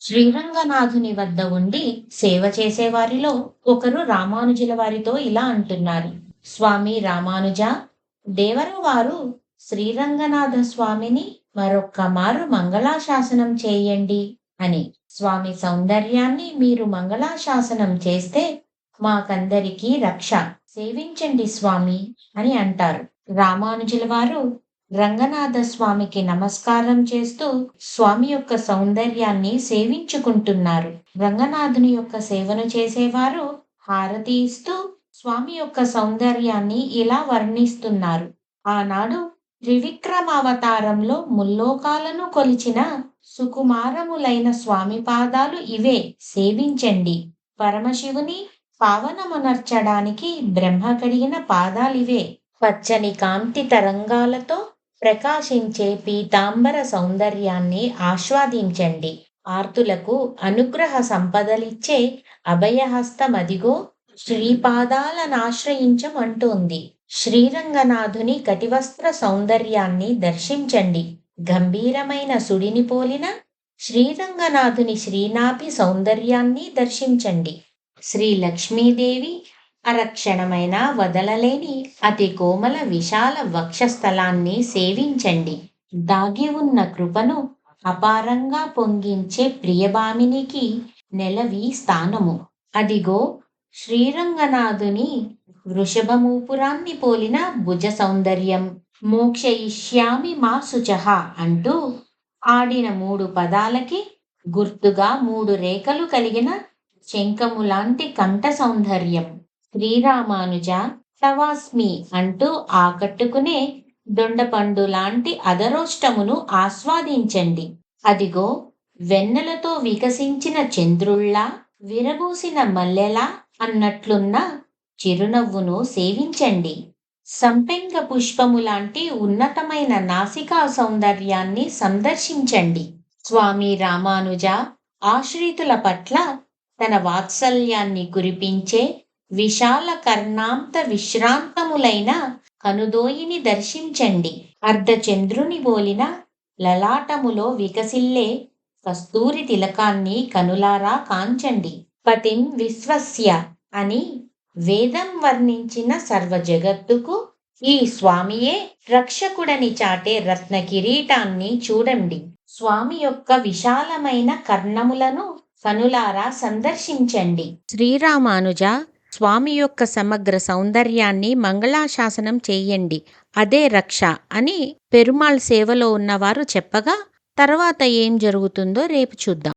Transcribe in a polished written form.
శ్రీరంగనాథుని వద్ద ఉండి సేవ చేసేవారిలో ఒకరు రామానుజుల వారితో ఇలా అంటున్నారు. స్వామి రామానుజ, దేవరవారు శ్రీరంగనాథ స్వామిని మరొక్క మారు మంగళాశాసనం చేయండి అని. స్వామి సౌందర్యాన్ని మీరు మంగళాశాసనం చేస్తే మాకందరికీ రక్ష. సేవించండి స్వామి అని అంటారు. రామానుజుల వారు రంగనాథ స్వామికి నమస్కారం చేస్తూ స్వామి యొక్క సౌందర్యాన్ని సేవించుకుంటున్నారు. రంగనాథుని యొక్క సేవను చేసేవారు హారతి ఇస్తూ స్వామి యొక్క సౌందర్యాన్ని ఇలా వర్ణిస్తున్నారు. ఆనాడు త్రివిక్రమావతారంలో ముల్లోకాలను కొలిచిన సుకుమారములైన స్వామి పాదాలు ఇవే, సేవించండి. పరమశివుని పావనమునర్చడానికి బ్రహ్మ కడిగిన పాదాలివే. పచ్చని కాంతి తరంగాలతో ప్రకాశించే పీతాంబర సౌందర్యాన్ని ఆస్వాదించండి. ఆర్తులకు అనుగ్రహ సంపదలిచ్చే అభయహస్తమదిగో శ్రీపాదాలనాశ్రయించమంటోంది. శ్రీరంగనాథుని కటివస్త్ర సౌందర్యాన్ని దర్శించండి. గంభీరమైన సుడిని పోలిన శ్రీరంగనాథుని శ్రీనాభి సౌందర్యాన్ని దర్శించండి. శ్రీ లక్ష్మీదేవి అరక్షణమైన వదలలేని అతి కోమల విశాల వక్షస్థలాన్ని సేవించండి. దాగి ఉన్న కృపను అపారంగా పొంగించే ప్రియభామినికి నెలవి స్థానము. అదిగో శ్రీరంగనాథుని వృషభమూపురాన్ని పోలిన భుజ సౌందర్యం. మోక్షయిష్యామి మా శుచః అంటూ ఆడిన 3 పదాలకి గుర్తుగా 3 రేఖలు కలిగిన శంఖములాంటి కంఠ సౌందర్యం. శ్రీరామానుజ తవాస్మి అంటూ ఆకట్టుకునే దొండపండు లాంటి అదరోష్టమును ఆస్వాదించండి. అదిగో వెన్నెలతో వికసించిన చంద్రుళ్ళా, విరబూసిన మల్లెలా అన్నట్లున్న చిరునవ్వును సేవించండి. సంపెంగ పుష్పము లాంటి ఉన్నతమైన నాసికా సౌందర్యాన్ని సందర్శించండి. స్వామి రామానుజ ఆశ్రితుల పట్ల తన వాత్సల్యాన్ని కురిపించే విశాల కర్ణాంత విశ్రాంతములైన కనుదోయిని దర్శించండి. అర్ధచంద్రుని బోలిన లలాటములో వికసిల్లే కస్తూరి తిలకాన్ని కనులారా కాంచండి. పతిం విశ్వస్య అని వేదం వర్ణించిన సర్వ జగత్తుకు ఈ స్వామియే రక్షకుడని చాటే రత్న కిరీటాన్ని చూడండి. స్వామి యొక్క విశాలమైన కర్ణములను కనులారా సందర్శించండి. శ్రీరామానుజ స్వామి యొక్క సమగ్ర సౌందర్యాన్ని మంగళాశాసనం చేయండి, అదే రక్ష అని పెరుమాళ్ సేవలో ఉన్నవారు చెప్పగా తర్వాత ఏం జరుగుతుందో రేపు చూద్దాం.